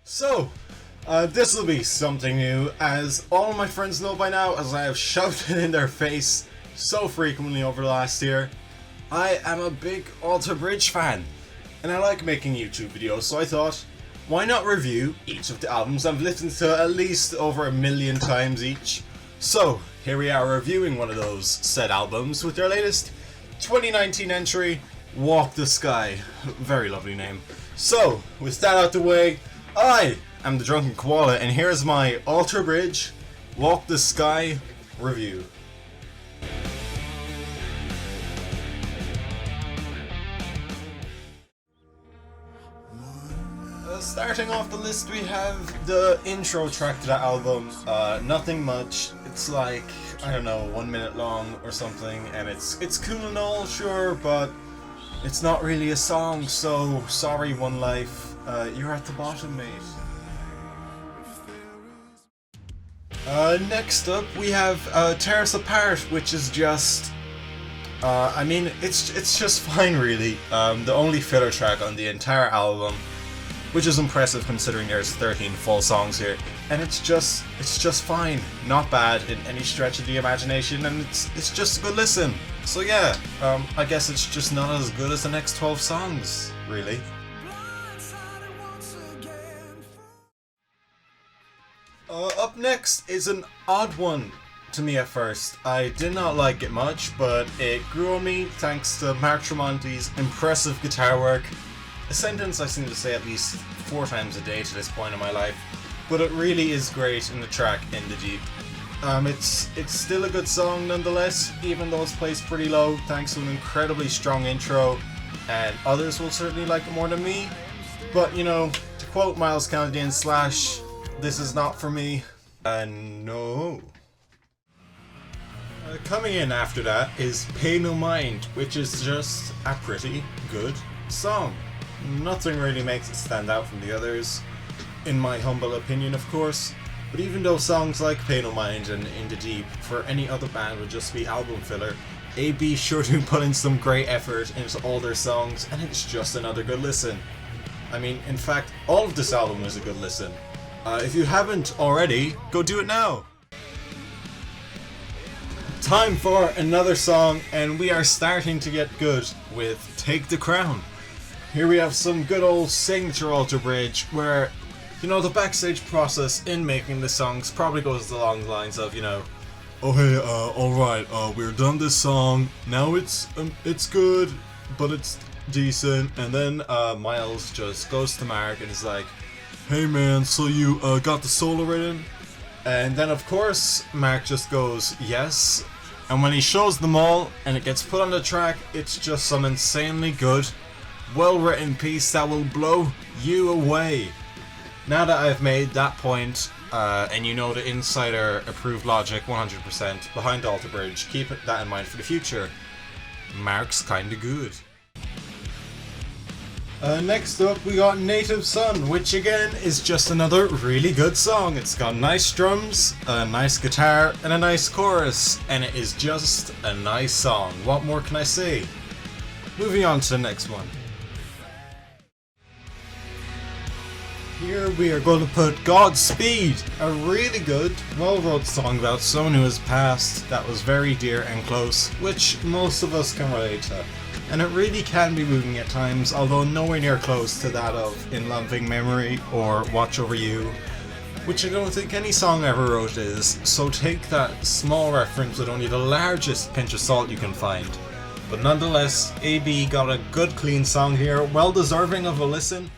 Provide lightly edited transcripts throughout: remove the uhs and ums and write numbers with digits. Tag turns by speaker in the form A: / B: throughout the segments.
A: So, this will be something new, as all my friends know by now, as I have shoved it in their face so frequently over the last year. I am a big Alter Bridge fan, and I like making YouTube videos, so I thought, why not review each of the albums I've listened to at least over 1,000,000 times each? So, here we are reviewing one of those said albums with their latest 2019 entry, Walk the Sky. Very lovely name. So, with that out the way, I am the Drunken Koala, and here's my Alter Bridge Walk the Sky review. Starting off the list, we have the intro track to that album. Nothing much. It's like, I don't know, 1 minute long or something, and it's cool and all, sure, but it's not really a song, so sorry, One Life. You're at the bottom, mate. Next up, we have Tear Us Apart, which is just... I mean, it's just fine, really. The only filler track on the entire album, which is impressive considering there's 13 full songs here, and it's just fine, not bad in any stretch of the imagination, and it's just a good listen. So yeah, I guess it's just not as good as the next 12 songs, really. Up next is an odd one to me at first. I did not like it much, but it grew on me thanks to Mark Tremonti's impressive guitar work. A sentence I seem to say at least 4 times a day to this point in my life, but it really is great in the track In the Deep. It's still a good song nonetheless, even though it's placed pretty low thanks to an incredibly strong intro, and others will certainly like it more than me. But you know, to quote Miles Kennedy in Slash, this is not for me. No. Coming in after that is Pay No Mind, which is just a pretty good song. Nothing really makes it stand out from the others, in my humble opinion, of course. But even though songs like Pay No Mind and In the Deep for any other band would just be album filler, AB sure do put in some great effort into all their songs, and it's just another good listen. I mean, in fact, all of this album is a good listen. If you haven't already, go do it now! Time for another song, and we are starting to get good with Take the Crown. Here we have some good old signature Alter Bridge, where, you know, the backstage process in making the songs probably goes along the lines of, you know, oh hey, alright, we're done this song, now it's good, but it's decent, and then Miles just goes to Mark and is like, hey man, so you got the solo written? And then of course Mark just goes, yes, and when he shows them all and it gets put on the track, it's just some insanely good, well written piece that will blow you away. Now that I've made that point, and you know the insider approved logic 100% behind Alter Bridge, keep that in mind for the future. Mark's kinda good. Next up we got Native Son, which again is just another really good song. It's got nice drums, a nice guitar, and a nice chorus, and it is just a nice song. What more can I say? Moving on to the next one. Here we are going to put Godspeed, a really good, well-wrote song about someone who has passed that was very dear and close, which most of us can relate to. And it really can be moving at times, although nowhere near close to that of In Loving Memory or Watch Over You, which I don't think any song I ever wrote is, so take that small reference with only the largest pinch of salt you can find. But nonetheless, AB got a good clean song here, well deserving of a listen.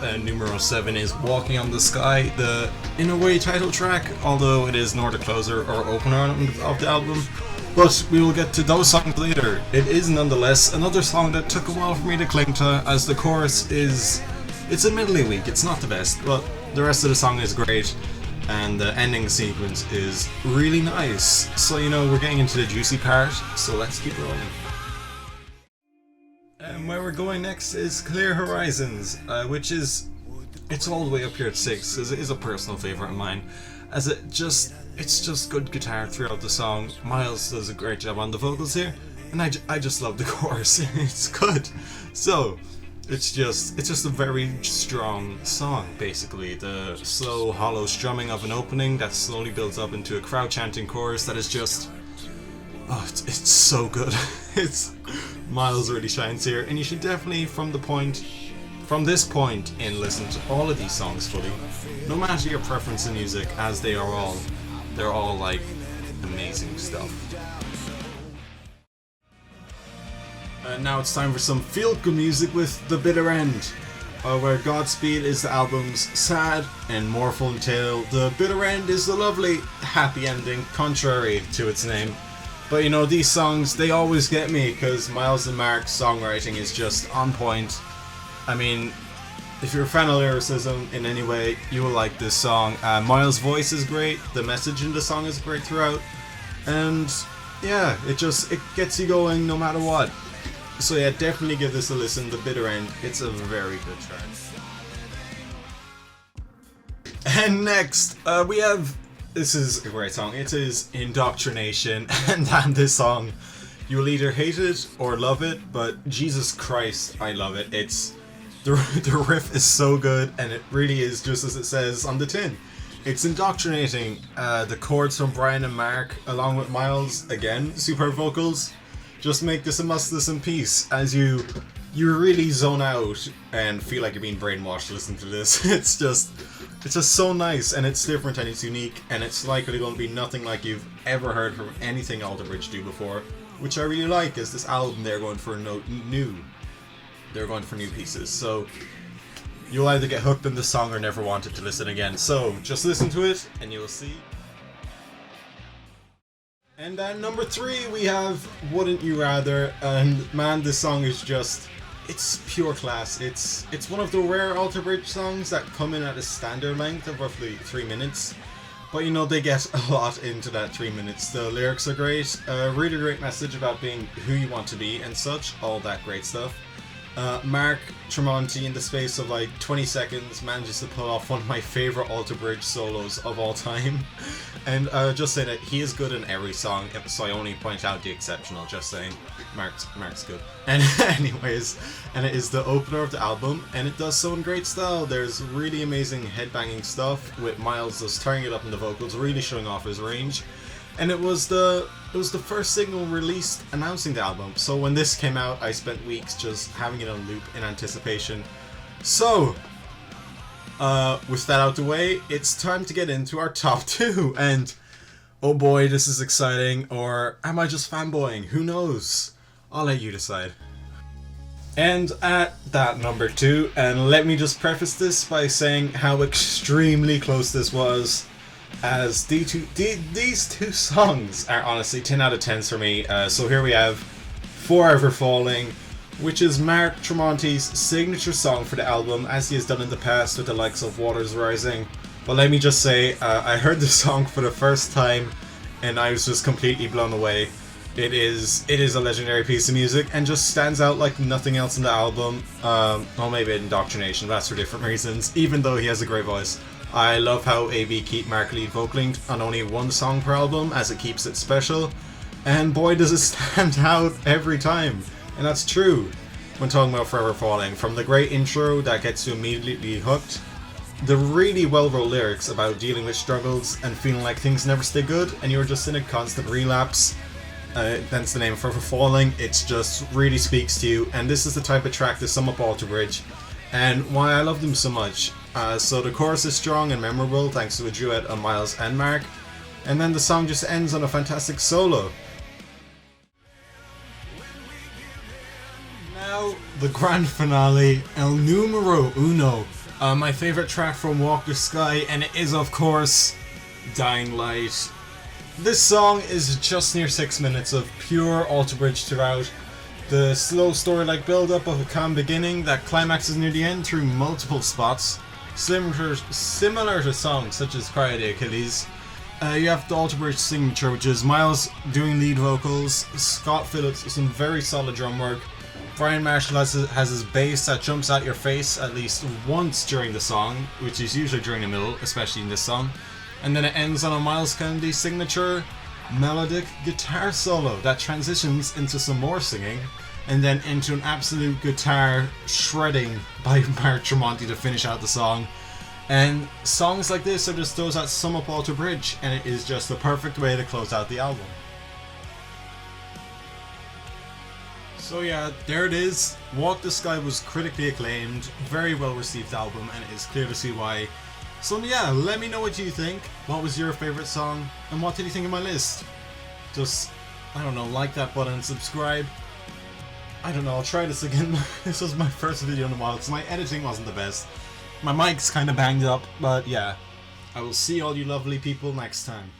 A: And numero 7 is Walking on the Sky, the, in a way, title track, although it is nor the closer or opener of the album. But we will get to those songs later. It is nonetheless another song that took a while for me to cling to, as the chorus is... it's admittedly weak, it's not the best, but the rest of the song is great, and the ending sequence is really nice. So, you know, we're getting into the juicy part, so let's keep rolling. And where we're going next is Clear Horizons, which is... it's all the way up here at 6, because it is a personal favourite of mine, as it's just good guitar throughout the song. Miles does a great job on the vocals here, and I just love the chorus. It's good. So, It's just a very strong song, basically. The slow, hollow strumming of an opening that slowly builds up into a crowd chanting chorus that is just... oh, it's so good. It's... Miles really shines here, and you should definitely, from this point in, listen to all of these songs fully, no matter your preference in music, as they're all like amazing stuff. And now it's time for some feel-good music with The Bitter End, where Godspeed is the album's sad and mournful tale. The Bitter End is the lovely, happy ending, contrary to its name. But you know, these songs, they always get me, because Miles and Mark's songwriting is just on point. I mean, if you're a fan of lyricism in any way, you will like this song. Miles' voice is great, the message in the song is great throughout, and yeah, it gets you going no matter what. So yeah, definitely give this a listen, The Bitter End. It's a very good track. And next, we have... this is a great song. It is Indoctrination, and damn, this song, you will either hate it or love it, but Jesus Christ, I love it. The riff is so good, and it really is just as it says on the tin. It's indoctrinating. The chords from Brian and Mark, along with Miles, again, superb vocals, just make this a must listen piece as you really zone out and feel like you're being brainwashed listening to this. It's just so nice, and it's different, and it's unique, and it's likely going to be nothing like you've ever heard from anything Alter Bridge do before, which I really like. Is this album they're going for new pieces, so you'll either get hooked in the song or never want it to listen again. So just listen to it and you'll see. And at number 3 we have Wouldn't You Rather, and man, this song is just, it's pure class. It's one of the rare Alter Bridge songs that come in at a standard length of roughly 3 minutes, but you know, they get a lot into that 3 minutes. The lyrics are great, a really great message about being who you want to be and such, all that great stuff. Mark Tremonti, in the space of like 20 seconds, manages to pull off one of my favourite Alter Bridge solos of all time. And just say that he is good in every song, so I only point out the exceptional, just saying. Mark's good. And anyways, and it is the opener of the album, and it does so in great style. There's really amazing headbanging stuff, with Miles just turning it up in the vocals, really showing off his range. And it was the first single released announcing the album, so when this came out, I spent weeks just having it on loop in anticipation. So, with that out the way, it's time to get into our top 2, and oh boy, this is exciting, or am I just fanboying? Who knows? I'll let you decide. And at that number 2, and let me just preface this by saying how extremely close this was, as these two songs are honestly 10 out of 10s for me. So here we have Forever Falling, which is Mark Tremonti's signature song for the album, as he has done in the past with the likes of Waters Rising. But let me just say, I heard this song for the first time and I was just completely blown away. It is a legendary piece of music and just stands out like nothing else in the album. Well, maybe Indoctrination, but that's for different reasons, even though he has a great voice. I love how AV keep Mark lead vocaling on only one song per album, as it keeps it special, and boy does it stand out every time. And that's true when talking about Forever Falling. From the great intro that gets you immediately hooked, the really well-wrote lyrics about dealing with struggles and feeling like things never stay good and you're just in a constant relapse, that's the name of Forever Falling. It just really speaks to you, and this is the type of track to sum up Alter Bridge and why I love them so much. So the chorus is strong and memorable thanks to a duet of Miles and Mark, and then the song just ends on a fantastic solo. Now, the grand finale, El Numero Uno, my favourite track from Walk the Sky, and it is of course Dying Light. This song is just near 6 minutes of pure Alter Bridge throughout. The slow story-like build-up of a calm beginning that climaxes near the end through multiple spots, similar to songs such as Cry of the Achilles. You have the Alter Bridge signature, which is Miles doing lead vocals, Scott Phillips with some very solid drum work, Brian Marshall has his bass that jumps out your face at least once during the song, which is usually during the middle, especially in this song, and then it ends on a Miles Kennedy signature melodic guitar solo that transitions into some more singing, and then into an absolute guitar shredding by Mark Tremonti to finish out the song. And songs like this are just those that sum up Alter Bridge, and it is just the perfect way to close out the album. So yeah, there it is. Walk the Sky was critically acclaimed, very well received album, and it is clear to see why. So yeah, let me know what you think. What was your favourite song, and what did you think of my list? Just, I don't know, like that button, subscribe. I don't know, I'll try this again. This was my first video in a while, so my editing wasn't the best. My mic's kind of banged up, but yeah. I will see all you lovely people next time.